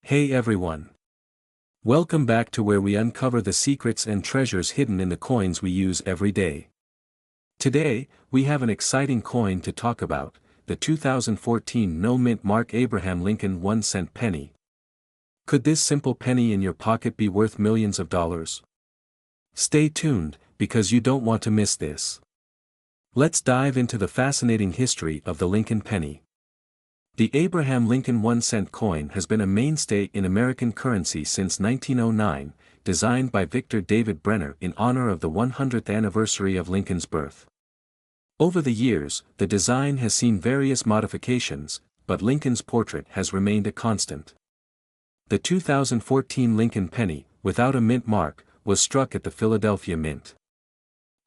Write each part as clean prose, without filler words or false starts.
Hey everyone. Welcome back to where we uncover the secrets and treasures hidden in the coins we use every day. Today, we have an exciting coin to talk about, the 2014 no-mint Mark Abraham Lincoln 1-cent penny. Could this simple penny in your pocket be worth millions of dollars? Stay tuned, because you don't want to miss this. Let's dive into the fascinating history of the Lincoln penny. The Abraham Lincoln 1-cent coin has been a mainstay in American currency since 1909, designed by Victor David Brenner in honor of the 100th anniversary of Lincoln's birth. Over the years, the design has seen various modifications, but Lincoln's portrait has remained a constant. The 2014 Lincoln penny, without a mint mark, was struck at the Philadelphia Mint.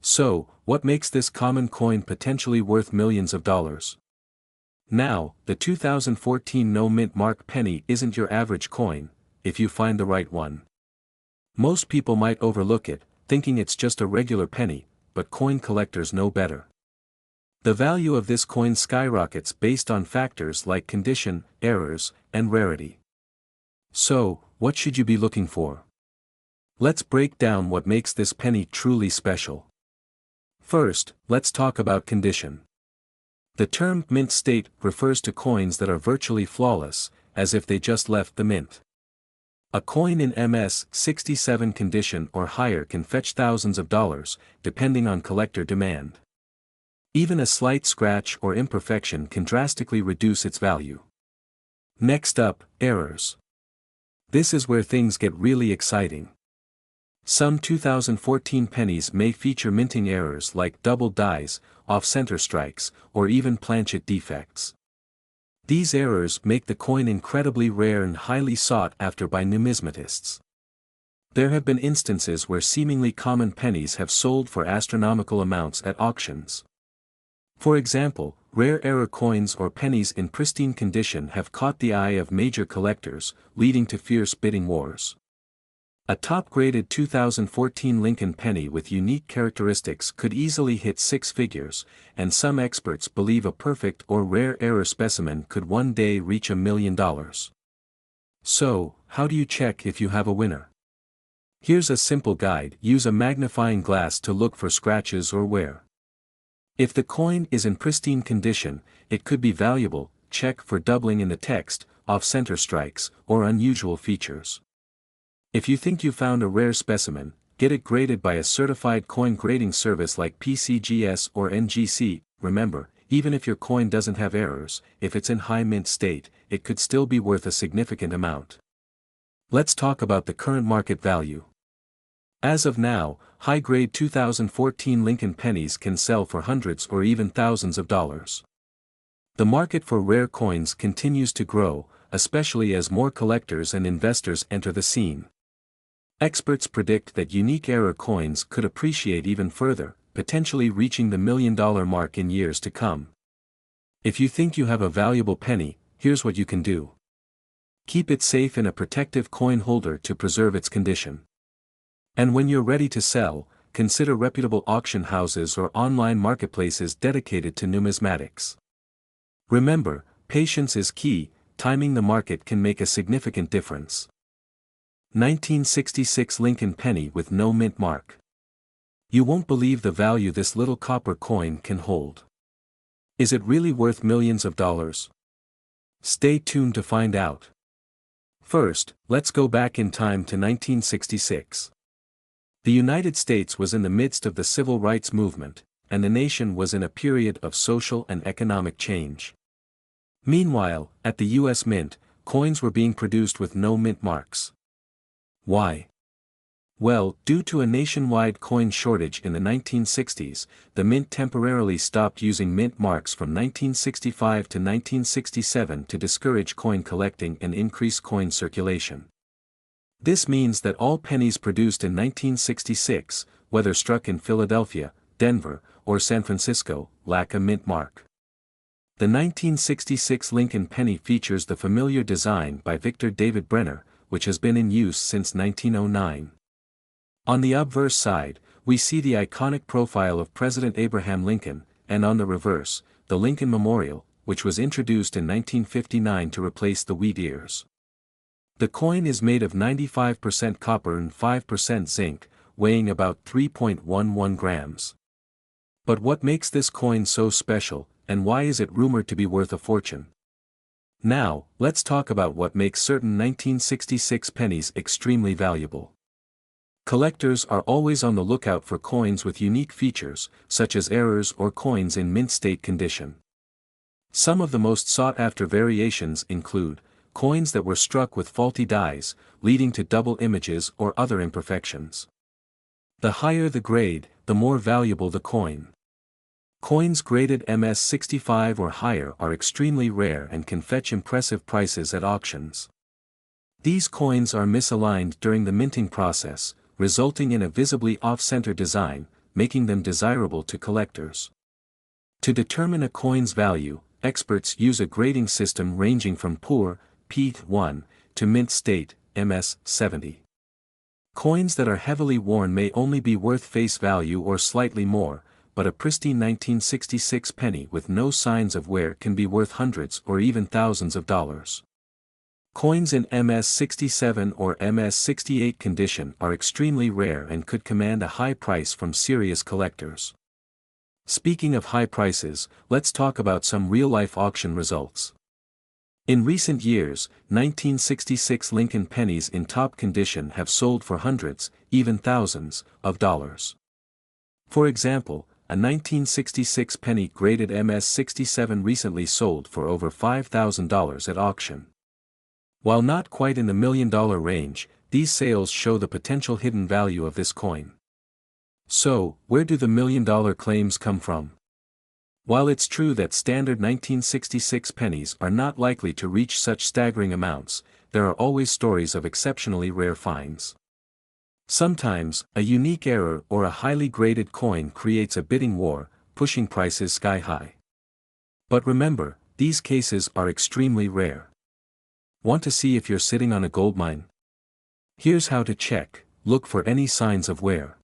So, what makes this common coin potentially worth millions of dollars? Now, the 2014 no-mint mark penny isn't your average coin, if you find the right one. Most people might overlook it, thinking it's just a regular penny, but coin collectors know better. The value of this coin skyrockets based on factors like condition, errors, and rarity. So, what should you be looking for? Let's break down what makes this penny truly special. First, let's talk about condition. The term mint state refers to coins that are virtually flawless, as if they just left the mint. A coin in MS 67 condition or higher can fetch thousands of dollars, depending on collector demand. Even a slight scratch or imperfection can drastically reduce its value. Next up, errors. This is where things get really exciting. Some 2014 pennies may feature minting errors like double dies, off-center strikes, or even planchet defects. These errors make the coin incredibly rare and highly sought after by numismatists. There have been instances where seemingly common pennies have sold for astronomical amounts at auctions. For example, rare error coins or pennies in pristine condition have caught the eye of major collectors, leading to fierce bidding wars. A top-graded 2014 Lincoln penny with unique characteristics could easily hit six figures, and some experts believe a perfect or rare error specimen could one day reach $1 million. So, how do you check if you have a winner? Here's a simple guide: use a magnifying glass to look for scratches or wear. If the coin is in pristine condition, it could be valuable. Check for doubling in the text, off-center strikes, or unusual features. If you think you found a rare specimen, get it graded by a certified coin grading service like PCGS or NGC. Remember, even if your coin doesn't have errors, if it's in high mint state, it could still be worth a significant amount. Let's talk about the current market value. As of now, high-grade 2014 Lincoln pennies can sell for hundreds or even thousands of dollars. The market for rare coins continues to grow, especially as more collectors and investors enter the scene. Experts predict that unique error coins could appreciate even further, potentially reaching the $1 million mark in years to come. If you think you have a valuable penny, here's what you can do. Keep it safe in a protective coin holder to preserve its condition. And when you're ready to sell, consider reputable auction houses or online marketplaces dedicated to numismatics. Remember, patience is key. Timing the market can make a significant difference. 1966 Lincoln penny with no mint mark. You won't believe the value this little copper coin can hold. Is it really worth millions of dollars? Stay tuned to find out. First, let's go back in time to 1966. The United States was in the midst of the civil rights movement, and the nation was in a period of social and economic change. Meanwhile, at the U.S. Mint, coins were being produced with no mint marks. Why? Well, due to a nationwide coin shortage in the 1960s, the Mint temporarily stopped using mint marks from 1965 to 1967 to discourage coin collecting and increase coin circulation. This means that all pennies produced in 1966, whether struck in Philadelphia, Denver, or San Francisco, lack a mint mark. The 1966 Lincoln penny features the familiar design by Victor David Brenner, which has been in use since 1909. On the obverse side, we see the iconic profile of President Abraham Lincoln, and on the reverse, the Lincoln Memorial, which was introduced in 1959 to replace the wheat ears. The coin is made of 95% copper and 5% zinc, weighing about 3.11 grams. But what makes this coin so special, and why is it rumored to be worth a fortune? Now, let's talk about what makes certain 1966 pennies extremely valuable. Collectors are always on the lookout for coins with unique features, such as errors or coins in mint state condition. Some of the most sought-after variations include coins that were struck with faulty dies, leading to double images or other imperfections. The higher the grade, the more valuable the coin. Coins graded MS65 or higher are extremely rare and can fetch impressive prices at auctions. These coins are misaligned during the minting process, resulting in a visibly off-center design, making them desirable to collectors. To determine a coin's value, experts use a grading system ranging from poor, P1, to mint state, MS70. Coins that are heavily worn may only be worth face value or slightly more, but a pristine 1966 penny with no signs of wear can be worth hundreds or even thousands of dollars. Coins in MS67 or MS68 condition are extremely rare and could command a high price from serious collectors. Speaking of high prices, let's talk about some real-life auction results. In recent years, 1966 Lincoln pennies in top condition have sold for hundreds, even thousands, of dollars. For example, a 1966 penny graded MS67 recently sold for over $5,000 at auction. While not quite in the $1,000,000 range, these sales show the potential hidden value of this coin. So, where do the $1,000,000 claims come from? While it's true that standard 1966 pennies are not likely to reach such staggering amounts, there are always stories of exceptionally rare finds. Sometimes, a unique error or a highly graded coin creates a bidding war, pushing prices sky high. But remember, these cases are extremely rare. Want to see if you're sitting on a goldmine? Here's how to check: look for any signs of wear.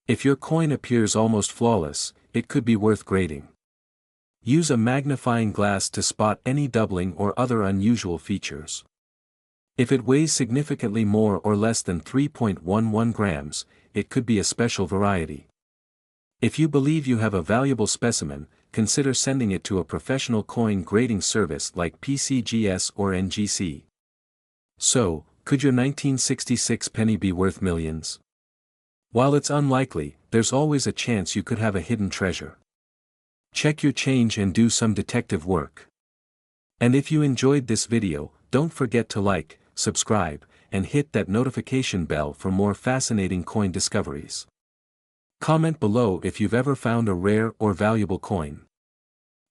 If your coin appears almost flawless, it could be worth grading. Use a magnifying glass to spot any doubling or other unusual features. If it weighs significantly more or less than 3.11 grams, it could be a special variety. If you believe you have a valuable specimen, consider sending it to a professional coin grading service like PCGS or NGC. So, could your 1966 penny be worth millions? While it's unlikely, there's always a chance you could have a hidden treasure. Check your change and do some detective work. And if you enjoyed this video, don't forget to like, subscribe, and hit that notification bell for more fascinating coin discoveries. Comment below if you've ever found a rare or valuable coin.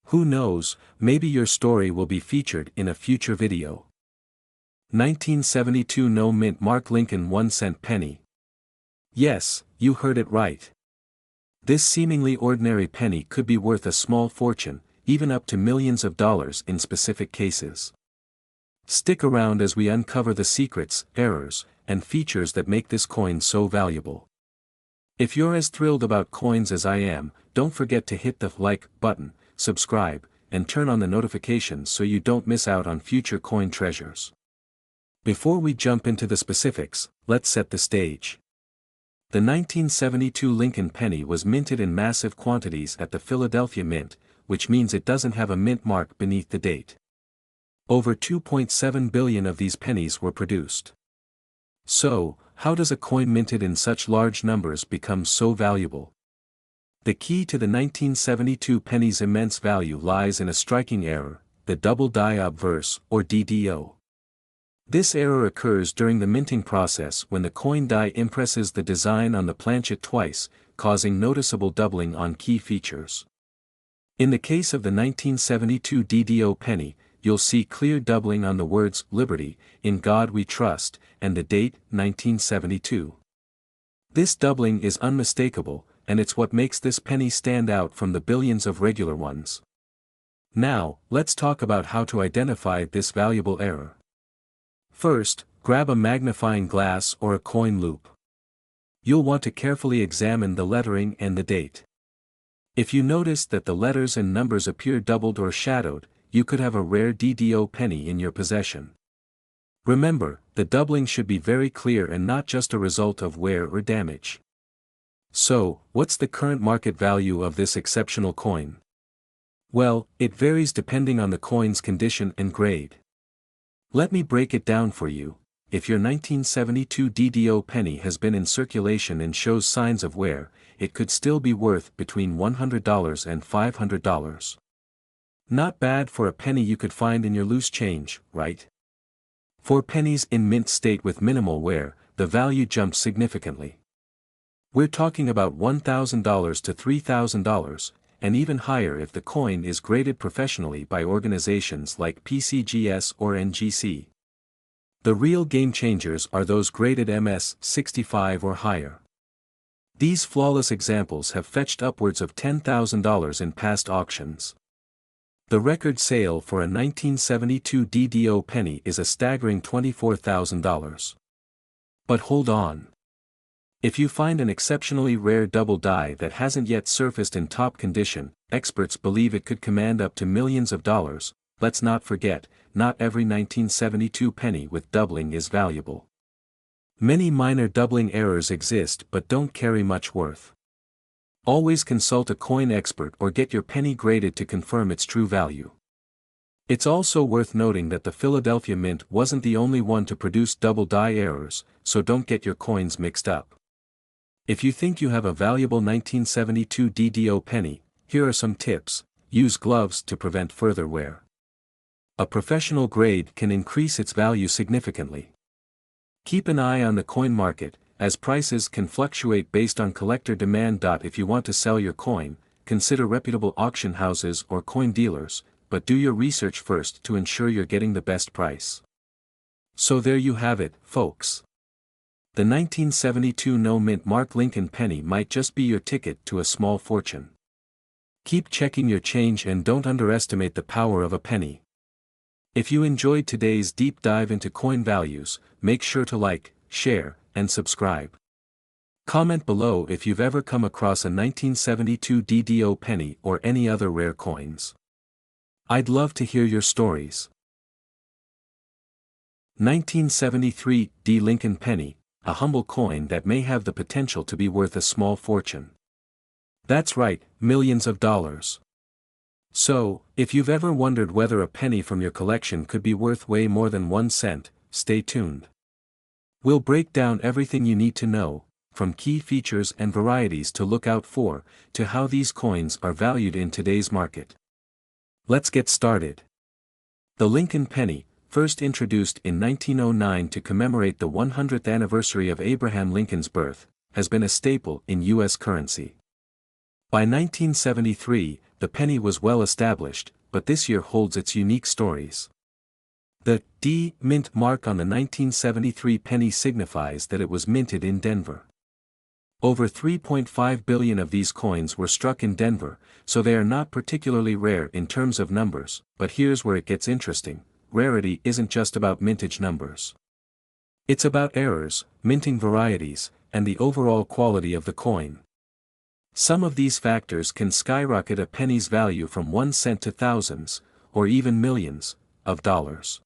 Who knows, maybe your story will be featured in a future video. 1972 No Mint Mark Lincoln 1-cent penny. Yes, you heard it right. This seemingly ordinary penny could be worth a small fortune, even up to millions of dollars in specific cases. Stick around as we uncover the secrets, errors, and features that make this coin so valuable. If you're as thrilled about coins as I am, don't forget to hit the like button, subscribe, and turn on the notifications so you don't miss out on future coin treasures. Before we jump into the specifics, let's set the stage. The 1972 Lincoln penny was minted in massive quantities at the Philadelphia Mint, which means it doesn't have a mint mark beneath the date. Over 2.7 billion of these pennies were produced. So, how does a coin minted in such large numbers become so valuable? The key to the 1972 penny's immense value lies in a striking error, the double die obverse, or DDO. This error occurs during the minting process when the coin die impresses the design on the planchet twice, causing noticeable doubling on key features. In the case of the 1972 DDO penny, you'll see clear doubling on the words "Liberty," "In God We Trust," and the date, 1972. This doubling is unmistakable, and it's what makes this penny stand out from the billions of regular ones. Now, let's talk about how to identify this valuable error. First, grab a magnifying glass or a coin loupe. You'll want to carefully examine the lettering and the date. If you notice that the letters and numbers appear doubled or shadowed, you could have a rare DDO penny in your possession. Remember, the doubling should be very clear and not just a result of wear or damage. So, what's the current market value of this exceptional coin? Well, it varies depending on the coin's condition and grade. Let me break it down for you. If your 1972 DDO penny has been in circulation and shows signs of wear, it could still be worth between $100 and $500. Not bad for a penny you could find in your loose change, right? For pennies in mint state with minimal wear, the value jumps significantly. We're talking about $1,000 to $3,000, and even higher if the coin is graded professionally by organizations like PCGS or NGC. The real game changers are those graded MS-65 or higher. These flawless examples have fetched upwards of $10,000 in past auctions. The record sale for a 1972 DDO penny is a staggering $24,000. But hold on. If you find an exceptionally rare double die that hasn't yet surfaced in top condition, experts believe it could command up to millions of dollars. Let's not forget, not every 1972 penny with doubling is valuable. Many minor doubling errors exist but don't carry much worth. Always consult a coin expert or get your penny graded to confirm its true value. It's also worth noting that the Philadelphia Mint wasn't the only one to produce double die errors, so don't get your coins mixed up. If you think you have a valuable 1972 DDO penny, here are some tips. Use gloves to prevent further wear. A professional grade can increase its value significantly. Keep an eye on the coin market, as prices can fluctuate based on collector demand. If you want to sell your coin, consider reputable auction houses or coin dealers, but do your research first to ensure you're getting the best price. So there you have it, folks. The 1972 no-mint Mark Lincoln penny might just be your ticket to a small fortune. Keep checking your change and don't underestimate the power of a penny. If you enjoyed today's deep dive into coin values, make sure to like, share, and subscribe. Comment below if you've ever come across a 1972 DDO penny or any other rare coins. I'd love to hear your stories. 1973 D Lincoln penny, a humble coin that may have the potential to be worth a small fortune. That's right, millions of dollars. So, if you've ever wondered whether a penny from your collection could be worth way more than 1 cent, stay tuned. We'll break down everything you need to know, from key features and varieties to look out for, to how these coins are valued in today's market. Let's get started. The Lincoln penny, first introduced in 1909 to commemorate the 100th anniversary of Abraham Lincoln's birth, has been a staple in U.S. currency. By 1973, the penny was well established, but this year holds its unique stories. The D Mint mark on the 1973 penny signifies that it was minted in Denver. Over 3.5 billion of these coins were struck in Denver, so they are not particularly rare in terms of numbers, but here's where it gets interesting. Rarity isn't just about mintage numbers. It's about errors, minting varieties, and the overall quality of the coin. Some of these factors can skyrocket a penny's value from 1 cent to thousands, or even millions, of dollars.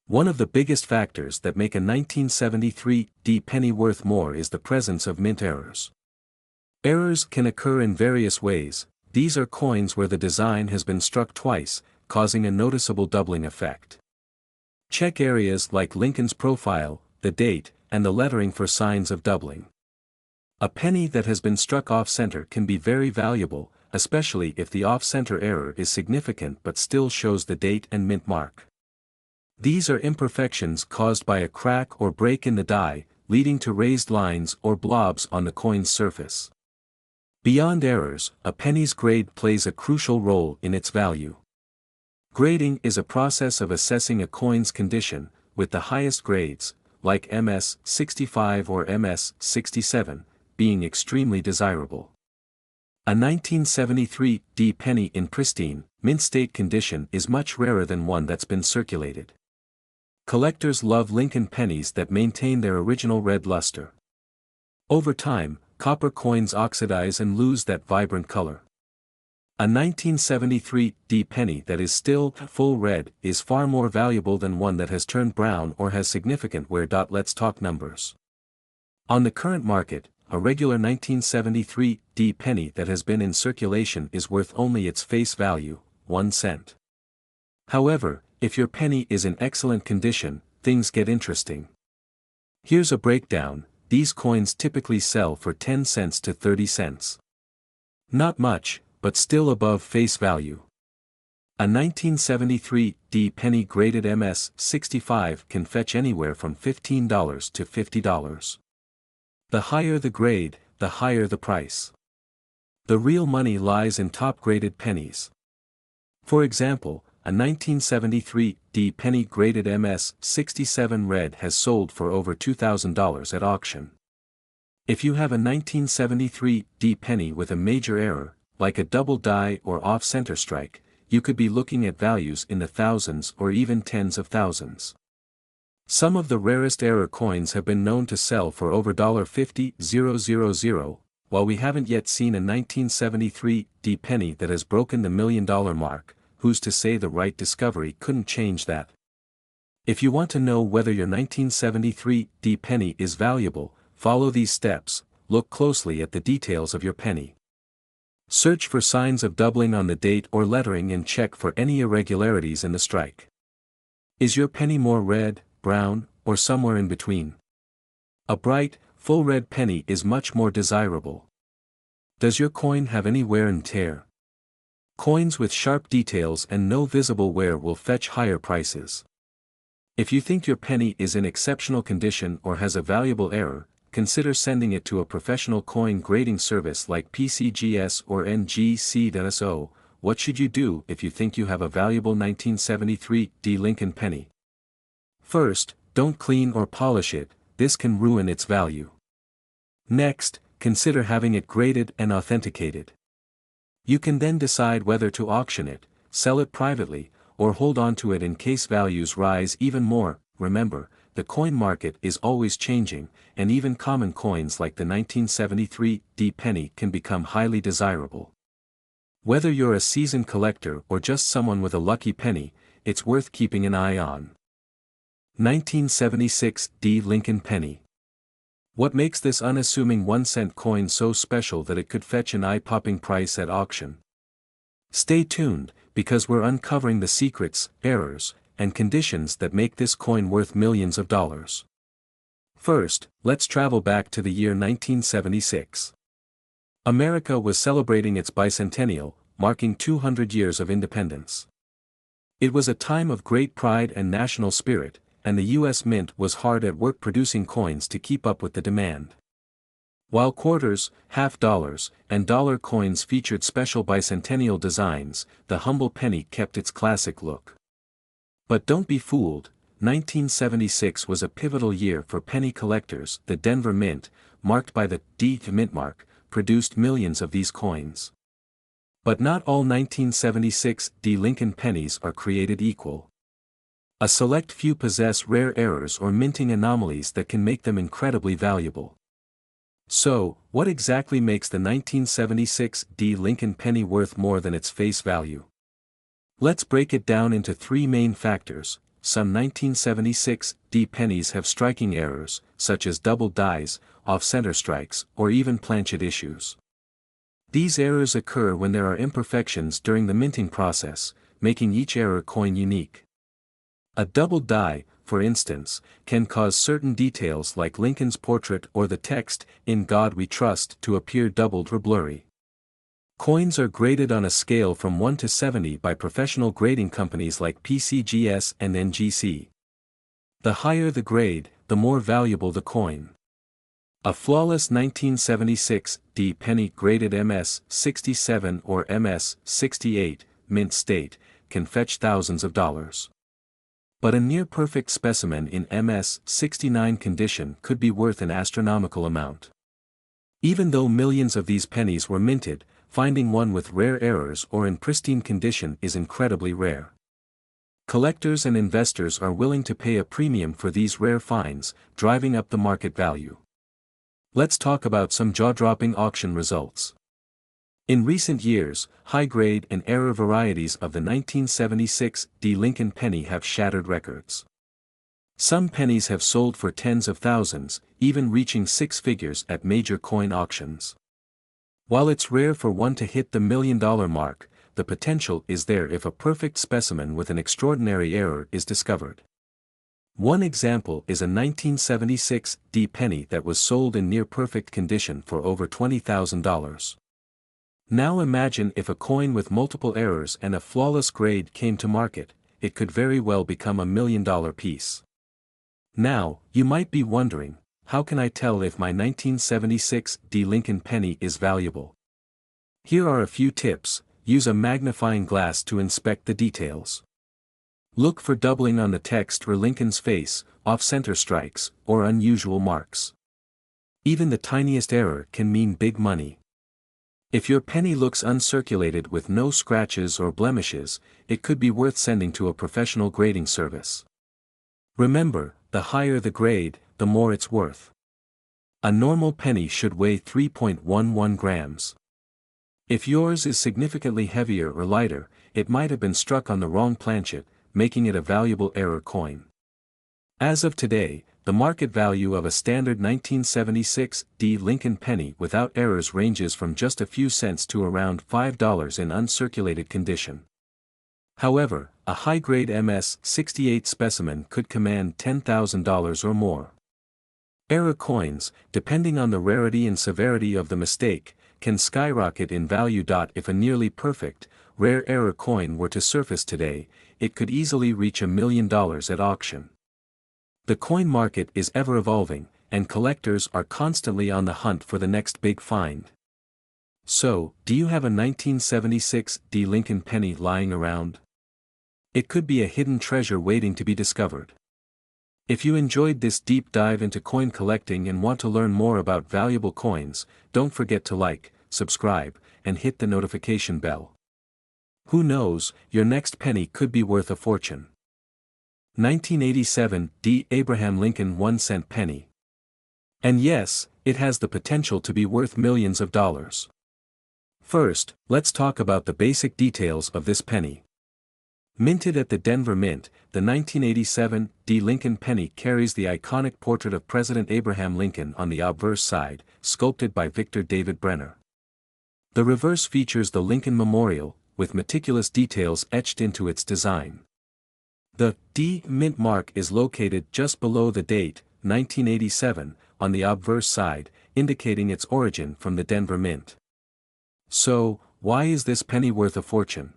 One of the biggest factors that make a 1973 D penny worth more is the presence of mint errors. Errors can occur in various ways. These are coins where the design has been struck twice, causing a noticeable doubling effect. Check areas like Lincoln's profile, the date, and the lettering for signs of doubling. A penny that has been struck off-center can be very valuable, especially if the off-center error is significant but still shows the date and mint mark. These are imperfections caused by a crack or break in the die, leading to raised lines or blobs on the coin's surface. Beyond errors, a penny's grade plays a crucial role in its value. Grading is a process of assessing a coin's condition, with the highest grades, like MS-65 or MS-67, being extremely desirable. A 1973 D penny in pristine, mint state condition is much rarer than one that's been circulated. Collectors love Lincoln pennies that maintain their original red luster. Over time, copper coins oxidize and lose that vibrant color. A 1973 D penny that is still full red is far more valuable than one that has turned brown or has significant wear. Let's talk numbers. On the current market, a regular 1973 D penny that has been in circulation is worth only its face value, 1 cent. However, if your penny is in excellent condition, things get interesting. Here's a breakdown. These coins typically sell for 10 cents to 30 cents. Not much, but still above face value. A 1973 D penny graded MS-65 can fetch anywhere from $15 to $50. The higher the grade, the higher the price. The real money lies in top-graded pennies. For example, a 1973 D penny graded MS-67 red has sold for over $2,000 at auction. If you have a 1973 D penny with a major error, like a double die or off-center strike, you could be looking at values in the thousands or even tens of thousands. Some of the rarest error coins have been known to sell for over $50,000, while we haven't yet seen a 1973 D penny that has broken the $1 million mark. Who's to say the right discovery couldn't change that? If you want to know whether your 1973 D penny is valuable, follow these steps. Look closely at the details of your penny. Search for signs of doubling on the date or lettering and check for any irregularities in the strike. Is your penny more red, brown, or somewhere in between? A bright, full red penny is much more desirable. Does your coin have any wear and tear? Coins with sharp details and no visible wear will fetch higher prices. If you think your penny is in exceptional condition or has a valuable error, consider sending it to a professional coin grading service like PCGS or NGC.so. What should you do if you think you have a valuable 1973 D Lincoln penny? First, don't clean or polish it, this can ruin its value. Next, consider having it graded and authenticated. You can then decide whether to auction it, sell it privately, or hold on to it in case values rise even more. Remember, the coin market is always changing, and even common coins like the 1973 D penny can become highly desirable. Whether you're a seasoned collector or just someone with a lucky penny, it's worth keeping an eye on. 1976 D Lincoln penny. What makes this unassuming 1-cent coin so special that it could fetch an eye-popping price at auction? Stay tuned, because we're uncovering the secrets, errors, and conditions that make this coin worth millions of dollars. First, let's travel back to the year 1976. America was celebrating its bicentennial, marking 200 years of independence. It was a time of great pride and national spirit, and the U.S. Mint was hard at work producing coins to keep up with the demand. While quarters, half dollars, and dollar coins featured special bicentennial designs, the humble penny kept its classic look. But don't be fooled, 1976 was a pivotal year for penny collectors. The Denver Mint, marked by the D Mint mark, produced millions of these coins. But not all 1976 D Lincoln pennies are created equal. A select few possess rare errors or minting anomalies that can make them incredibly valuable. So, what exactly makes the 1976 D Lincoln penny worth more than its face value? Let's break it down into three main factors. Some 1976 D pennies have striking errors, such as double dies, off-center strikes, or even planchet issues. These errors occur when there are imperfections during the minting process, making each error coin unique. A double die, for instance, can cause certain details like Lincoln's portrait or the text, "In God We Trust," to appear doubled or blurry. Coins are graded on a scale from 1 to 70 by professional grading companies like PCGS and NGC. The higher the grade, the more valuable the coin. A flawless 1976 D penny graded MS-67 or MS-68, mint state, can fetch thousands of dollars. But a near-perfect specimen in MS-69 condition could be worth an astronomical amount. Even though millions of these pennies were minted, finding one with rare errors or in pristine condition is incredibly rare. Collectors and investors are willing to pay a premium for these rare finds, driving up the market value. Let's talk about some jaw-dropping auction results. In recent years, high-grade and error varieties of the 1976 D Lincoln penny have shattered records. Some pennies have sold for tens of thousands, even reaching six figures at major coin auctions. While it's rare for one to hit the $1 million mark, the potential is there if a perfect specimen with an extraordinary error is discovered. One example is a 1976 D penny that was sold in near-perfect condition for over $20,000. Now imagine if a coin with multiple errors and a flawless grade came to market, it could very well become a $1 million piece. Now, you might be wondering, how can I tell if my 1976 D Lincoln penny is valuable? Here are a few tips. Use a magnifying glass to inspect the details. Look for doubling on the text or Lincoln's face, off-center strikes, or unusual marks. Even the tiniest error can mean big money. If your penny looks uncirculated with no scratches or blemishes, it could be worth sending to a professional grading service. Remember, the higher the grade, the more it's worth. A normal penny should weigh 3.11 grams. If yours is significantly heavier or lighter, it might have been struck on the wrong planchet, making it a valuable error coin. As of today, the market value of a standard 1976 D Lincoln penny without errors ranges from just a few cents to around $5 in uncirculated condition. However, a high-grade MS-68 specimen could command $10,000 or more. Error coins, depending on the rarity and severity of the mistake, can skyrocket in value. If a nearly perfect, rare error coin were to surface today, it could easily reach $1 million at auction. The coin market is ever evolving, and collectors are constantly on the hunt for the next big find. So, do you have a 1976 D Lincoln penny lying around? It could be a hidden treasure waiting to be discovered. If you enjoyed this deep dive into coin collecting and want to learn more about valuable coins, don't forget to like, subscribe, and hit the notification bell. Who knows, your next penny could be worth a fortune. 1987 D Abraham Lincoln 1-cent penny. And yes, it has the potential to be worth millions of dollars. First, let's talk about the basic details of this penny. Minted at the Denver Mint, the 1987 D Lincoln penny carries the iconic portrait of President Abraham Lincoln on the obverse side, sculpted by Victor David Brenner. The reverse features the Lincoln Memorial, with meticulous details etched into its design. The D Mint mark is located just below the date, 1987, on the obverse side, indicating its origin from the Denver Mint. So, why is this penny worth a fortune?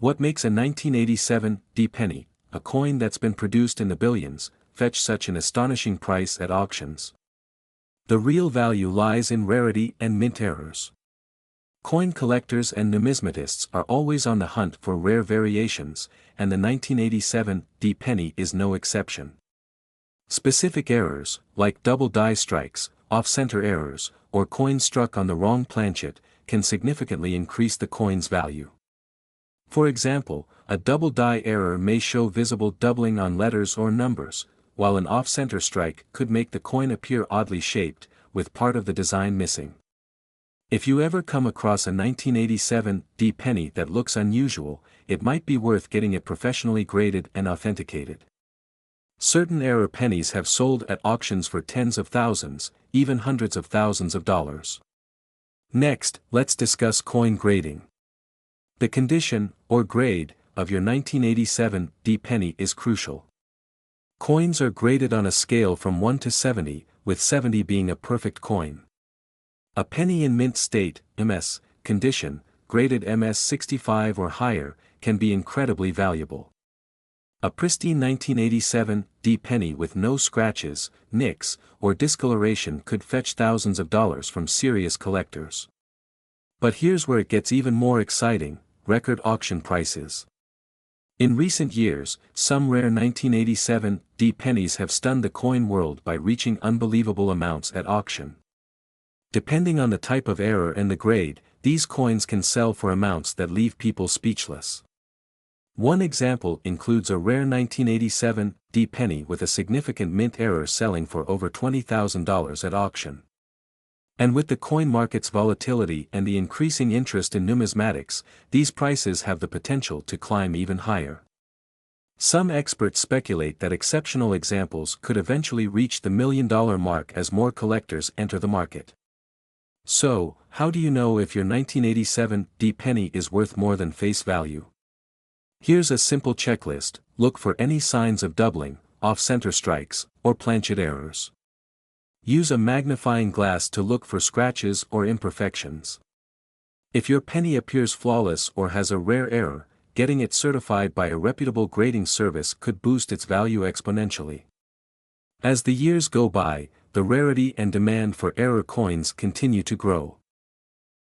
What makes a 1987 D penny, a coin that's been produced in the billions, fetch such an astonishing price at auctions? The real value lies in rarity and mint errors. Coin collectors and numismatists are always on the hunt for rare variations, and the 1987 D penny is no exception. Specific errors, like double die strikes, off-center errors, or coins struck on the wrong planchet, can significantly increase the coin's value. For example, a double die error may show visible doubling on letters or numbers, while an off-center strike could make the coin appear oddly shaped, with part of the design missing. If you ever come across a 1987 D penny that looks unusual, it might be worth getting it professionally graded and authenticated. Certain error pennies have sold at auctions for tens of thousands, even hundreds of thousands of dollars. Next, let's discuss coin grading. The condition, or grade, of your 1987 D penny is crucial. Coins are graded on a scale from 1 to 70, with 70 being a perfect coin. A penny in mint state, MS, condition, graded MS 65 or higher, can be incredibly valuable. A pristine 1987 D penny with no scratches, nicks, or discoloration could fetch thousands of dollars from serious collectors. But here's where it gets even more exciting: record auction prices. In recent years, some rare 1987 D pennies have stunned the coin world by reaching unbelievable amounts at auction. Depending on the type of error and the grade, these coins can sell for amounts that leave people speechless. One example includes a rare 1987 D penny with a significant mint error selling for over $20,000 at auction. And with the coin market's volatility and the increasing interest in numismatics, these prices have the potential to climb even higher. Some experts speculate that exceptional examples could eventually reach the $1 million mark as more collectors enter the market. So, how do you know if your 1987 D penny is worth more than face value? Here's a simple checklist: look for any signs of doubling, off-center strikes, or planchet errors. Use a magnifying glass to look for scratches or imperfections. If your penny appears flawless or has a rare error, getting it certified by a reputable grading service could boost its value exponentially. As the years go by, the rarity and demand for error coins continue to grow.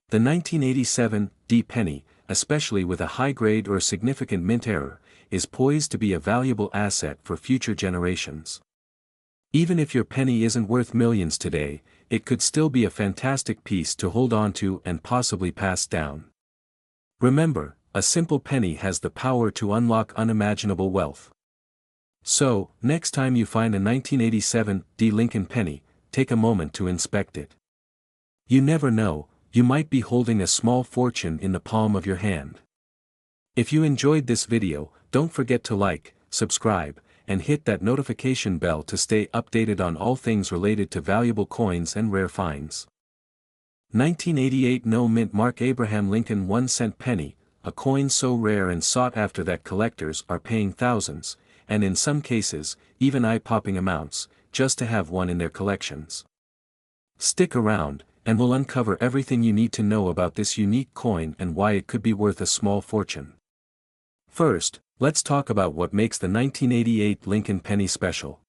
The 1987 D penny, especially with a high grade or significant mint error, is poised to be a valuable asset for future generations. Even if your penny isn't worth millions today, it could still be a fantastic piece to hold on to and possibly pass down. Remember, a simple penny has the power to unlock unimaginable wealth. So, next time you find a 1987 D Lincoln penny, take a moment to inspect it. You never know, you might be holding a small fortune in the palm of your hand. If you enjoyed this video, don't forget to like, subscribe, and hit that notification bell to stay updated on all things related to valuable coins and rare finds. 1988 No Mint Mark Abraham Lincoln 1-cent penny, a coin so rare and sought after that collectors are paying thousands, and in some cases, even eye-popping amounts, just to have one in their collections. Stick around, and we'll uncover everything you need to know about this unique coin and why it could be worth a small fortune. First, let's talk about what makes the 1988 Lincoln penny special.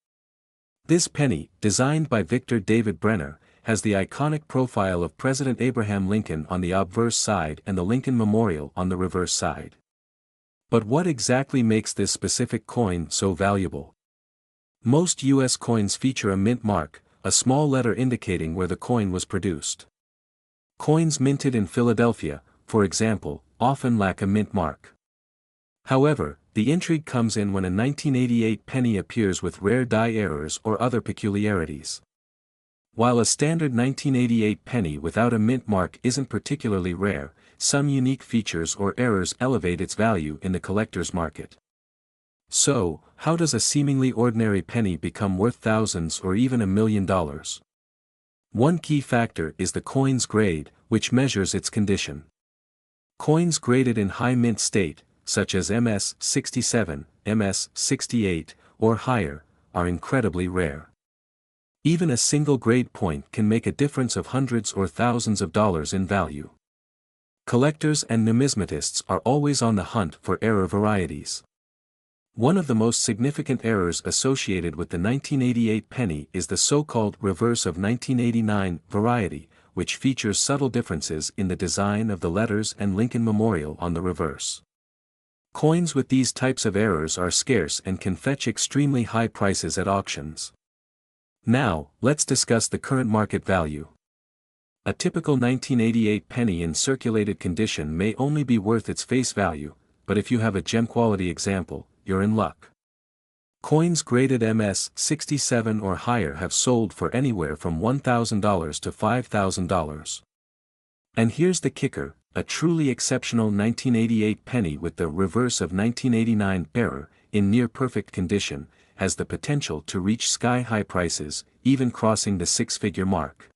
This penny, designed by Victor David Brenner, has the iconic profile of President Abraham Lincoln on the obverse side and the Lincoln Memorial on the reverse side. But what exactly makes this specific coin so valuable? Most U.S. coins feature a mint mark, a small letter indicating where the coin was produced. Coins minted in Philadelphia, for example, often lack a mint mark. However, the intrigue comes in when a 1988 penny appears with rare die errors or other peculiarities. While a standard 1988 penny without a mint mark isn't particularly rare, some unique features or errors elevate its value in the collector's market. So, how does a seemingly ordinary penny become worth thousands or even $1 million? One key factor is the coin's grade, which measures its condition. Coins graded in high mint state, such as MS 67, MS 68, or higher, are incredibly rare. Even a single grade point can make a difference of hundreds or thousands of dollars in value. Collectors and numismatists are always on the hunt for error varieties. One of the most significant errors associated with the 1988 penny is the so-called reverse of 1989 variety, which features subtle differences in the design of the letters and Lincoln Memorial on the reverse. Coins with these types of errors are scarce and can fetch extremely high prices at auctions. Now, let's discuss the current market value. A typical 1988 penny in circulated condition may only be worth its face value, but if you have a gem-quality example, you're in luck. Coins graded MS 67 or higher have sold for anywhere from $1,000 to $5,000. And here's the kicker: a truly exceptional 1988 penny with the reverse of 1989 error, in near-perfect condition, has the potential to reach sky-high prices, even crossing the six-figure mark.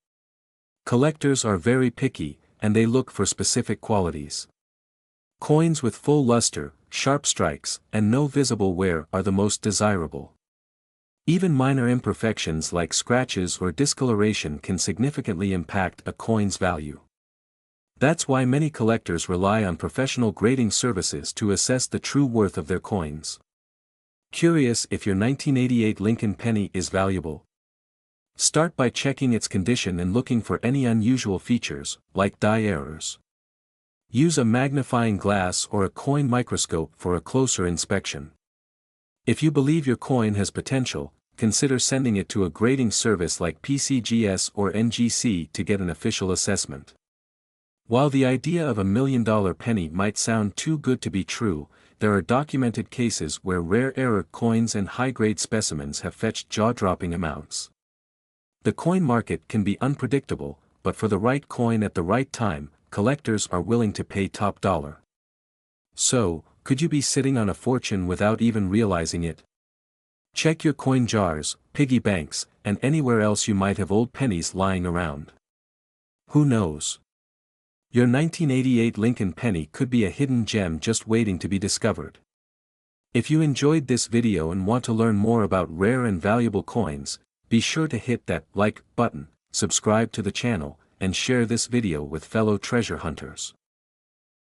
Collectors are very picky, and they look for specific qualities. Coins with full luster, sharp strikes, and no visible wear are the most desirable. Even minor imperfections like scratches or discoloration can significantly impact a coin's value. That's why many collectors rely on professional grading services to assess the true worth of their coins. Curious if your 1988 Lincoln penny is valuable? Start by checking its condition and looking for any unusual features, like die errors. Use a magnifying glass or a coin microscope for a closer inspection. If you believe your coin has potential, consider sending it to a grading service like PCGS or NGC to get an official assessment. While the idea of $1 million penny might sound too good to be true, there are documented cases where rare error coins and high-grade specimens have fetched jaw-dropping amounts. The coin market can be unpredictable, but for the right coin at the right time, collectors are willing to pay top dollar. So, could you be sitting on a fortune without even realizing it? Check your coin jars, piggy banks, and anywhere else you might have old pennies lying around. Who knows? Your 1988 Lincoln penny could be a hidden gem just waiting to be discovered. If you enjoyed this video and want to learn more about rare and valuable coins, be sure to hit that like button, subscribe to the channel, and share this video with fellow treasure hunters.